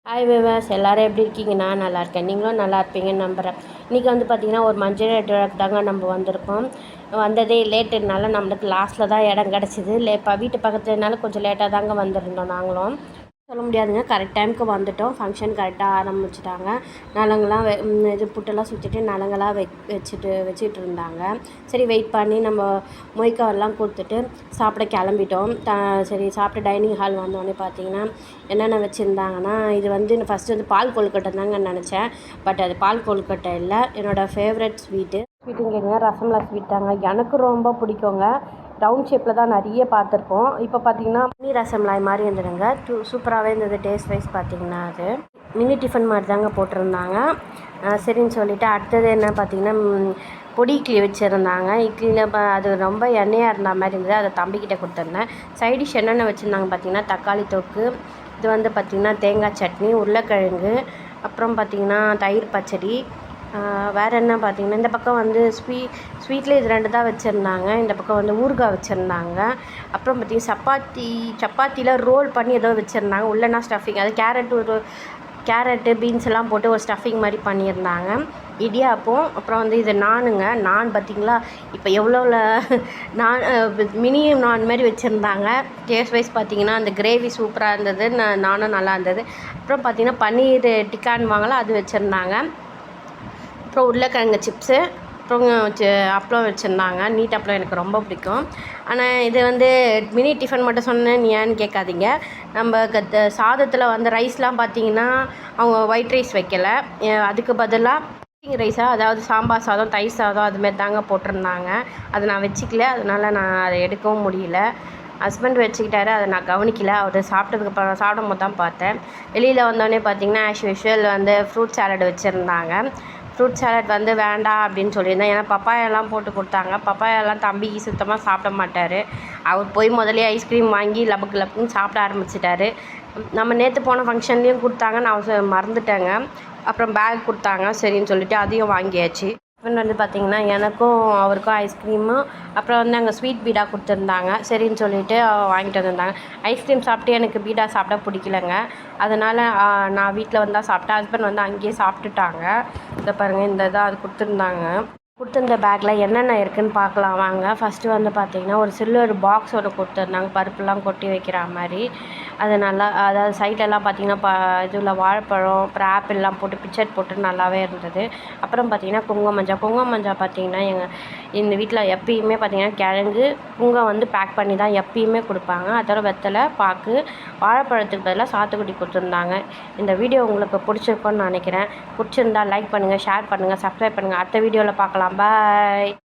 Hi விவாஸ், எல்லோரும் எப்படி இருக்கீங்க? நான் நல்லா இருக்கேன், நீங்களும் நல்லா இருப்பீங்கன்னு நம்புகிறேன். இன்றைக்கி வந்து பார்த்திங்கன்னா ஒரு மஞ்சள் நெட்வொர்க் தாங்க நம்ம வந்திருக்கோம். வந்ததே லேட்டுனால நம்மளுக்கு லாஸ்ட்டில் தான் இடம் கிடச்சிது. இப்போ வீட்டு பக்கத்துலனால கொஞ்சம் லேட்டாக தாங்க வந்திருந்தோம். நாங்களும் சொல்ல முடியாதுங்க, கரெக்ட் டைமுக்கு வந்துவிட்டோம். ஃபங்க்ஷன் கரெக்டாக ஆரம்பிச்சிட்டாங்க. நலங்கெல்லாம் இது புட்டெல்லாம் சுற்றிட்டு நலங்கெல்லாம் வச்சுட்டு இருந்தாங்க. சரி வெயிட் பண்ணி நம்ம மொய்க்காவெல்லாம் கொடுத்துட்டு சாப்பிட கிளம்பிட்டோம். சரி சாப்பிட்டு டைனிங் ஹால் வந்தோடனே பார்த்திங்கன்னா என்னென்ன வச்சுருந்தாங்கன்னா, இது வந்து ஃபஸ்ட்டு வந்து பால் கொழுக்கட்டை தாங்க நினச்சேன். பட் அது பால் கொழுக்கட்டை இல்லை, என்னோடய ஃபேவரட் ஸ்வீட்டுங்க ரசமலாய் ஸ்வீட் தாங்க. எனக்கு ரொம்ப பிடிக்குங்க. ரவுண்ட் ஷேப்பில் தான் நிறைய பார்த்துருப்போம். இப்போ பார்த்திங்கன்னா மினி ரசமலாய் மாதிரி இருந்ததுங்க. சூப்பராகவே இருந்தது. டேஸ்ட் வைஸ் பார்த்திங்கன்னா அது மினி டிஃபன் மாதிரி தாங்க போட்டிருந்தாங்க. சரின்னு சொல்லிவிட்டு அடுத்தது என்ன பார்த்திங்கன்னா பொடி இட்லி வச்சுருந்தாங்க. இட்லியில் அது ரொம்ப எண்ணெயாக இருந்த மாதிரி இருந்தது. அதை தம்பிக்கிட்ட கொடுத்துருந்தேன். சைடிஷ் என்னென்ன வச்சுருந்தாங்க பார்த்திங்கன்னா தக்காளி தொக்கு, இது வந்து பார்த்திங்கன்னா தேங்காய் சட்னி, உருளைக்கிழங்கு, அப்புறம் பார்த்திங்கன்னா தயிர் பச்சடி, வேறு என்ன பார்த்திங்கன்னா இந்த பக்கம் வந்து ஸ்வீட்டில் இது 2 தான் வச்சுருந்தாங்க. இந்த பக்கம் வந்து ஊறுகாய் வச்சுருந்தாங்க. அப்புறம் பார்த்திங்கன்னா சப்பாத்தியில் ரோல் பண்ணி ஏதோ வச்சுருந்தாங்க. உள்ளனா ஸ்டஃபிங், அது கேரட்டு பீன்ஸ் எல்லாம் போட்டு ஒரு ஸ்டஃபிங் மாதிரி பண்ணியிருந்தாங்க. இடியாப்பம், அப்புறம் வந்து இது நானுங்க. நான் பார்த்திங்களா இப்போ எவ்வளோவில் நான் மினி நான் மாதிரி வச்சுருந்தாங்க. டேஸ்ட் வைஸ் பார்த்திங்கன்னா அந்த கிரேவி சூப்பராக இருந்தது. நானும் நல்லா இருந்தது. அப்புறம் பார்த்திங்கன்னா பன்னீர் டிக்கான்னு வாங்கலாம், அது வச்சுருந்தாங்க. அப்புறம் உருளைக்கிழங்கு சிப்ஸு, அப்புறம் அப்பளம் வச்சுருந்தாங்க. நீட் அப்பளம் எனக்கு ரொம்ப பிடிக்கும். ஆனால் இது வந்து மினி டிஃபன் மட்டும் சொன்னேன் ஏன்னு கேட்காதீங்க. நம்ம சாதத்தில் வந்து ரைஸ்லாம் பார்த்திங்கன்னா அவங்க ஒயிட் ரைஸ் வைக்கலை, அதுக்கு பதிலாக ரைஸாக, அதாவது சாம்பார் சாதம், தயிர் சாதம் அதுமாரி தாங்க போட்டிருந்தாங்க. அதை நான் வச்சுக்கல, அதனால் நான் அதை எடுக்கவும் முடியல. ஹஸ்பண்ட் வச்சுக்கிட்டாரு, அதை நான் கவனிக்கல. அவர் சாப்பிட்டதுக்கப்புறம் சாப்பிடும்போது தான் பார்த்தேன். வெளியில் வந்தோடனே பார்த்திங்கன்னா ஆஸ் யூஷுவல் வந்து ஃப்ரூட் சாலட் வச்சுருந்தாங்க. ஃப்ரூட் சாலட் வந்து வேண்டாம் அப்படின்னு சொல்லியிருந்தேன். ஏன்னா பப்பாயெல்லாம் போட்டு கொடுத்தாங்க. பப்பாயெல்லாம் தம்பிக்கு சுத்தமாக சாப்பிட மாட்டார். அவர் போய் முதலே ஐஸ்கிரீம் வாங்கி லப்புன்னு சாப்பிட ஆரம்பிச்சிட்டாரு. நம்ம நேற்று போன ஃபங்க்ஷன்லேயும் கொடுத்தாங்க, நான் மறந்துட்டேங்க. அப்புறம் பேக் கொடுத்தாங்க, சரின்னு சொல்லிவிட்டு அதையும் வாங்கியாச்சு. ஹஸ்பண்ட் வந்து பார்த்திங்கன்னா எனக்கும் அவருக்கும் ஐஸ்கிரீமு, அப்புறம் வந்து அங்கே ஸ்வீட் பீடா கொடுத்துருந்தாங்க. சரின்னு சொல்லிவிட்டு வாங்கிட்டு வந்திருந்தாங்க. ஐஸ்கிரீம் சாப்பிட்டு எனக்கு பீடா சாப்பிட பிடிக்கலங்க. அதனால் நான் வீட்டில் வந்தால் சாப்பிட்டேன். ஹஸ்பண்ட் வந்து அங்கேயே சாப்பிட்டுட்டாங்க. இதை பாருங்கள், இந்த இதாக அது கொடுத்துருந்த பேக்கில் என்னென்ன இருக்குதுன்னு பார்க்கலாம் வாங்க. ஃபஸ்ட்டு வந்து பார்த்திங்கன்னா ஒரு சில்வர் பாக்ஸ் ஒன்று கொடுத்துருந்தாங்க, பருப்புலாம் கொட்டி வைக்கிற மாதிரி. அது நல்லா, அதாவது சைட்லலாம் பார்த்திங்கன்னா இதில் வாழைப்பழம், அப்புறம் ஆப்பிள்லாம் போட்டு பிக்சர் போட்டு நல்லாவே இருந்தது. அப்புறம் பார்த்திங்கன்னா குங்குமம் மஞ்சள் பார்த்திங்கன்னா இந்த வீட்டில் எப்பயுமே பார்த்திங்கன்னா கிழங்கு குங்குமம் வந்து பேக் பண்ணி தான் எப்பயுமே கொடுப்பாங்க. அதோட வெத்தலை பாக்கு, வாழைப்பழத்துக்கு பதிலாக சாத்துக்குடி கொடுத்துருந்தாங்க. இந்த வீடியோ உங்களுக்கு பிடிச்சிருக்குன்னு நினைக்கிறேன். பிடிச்சிருந்தா லைக் பண்ணுங்கள், ஷேர் பண்ணுங்கள், சப்ஸ்கிரைப் பண்ணுங்கள். அடுத்த வீடியோவில் பார்க்கலாம். பாய்.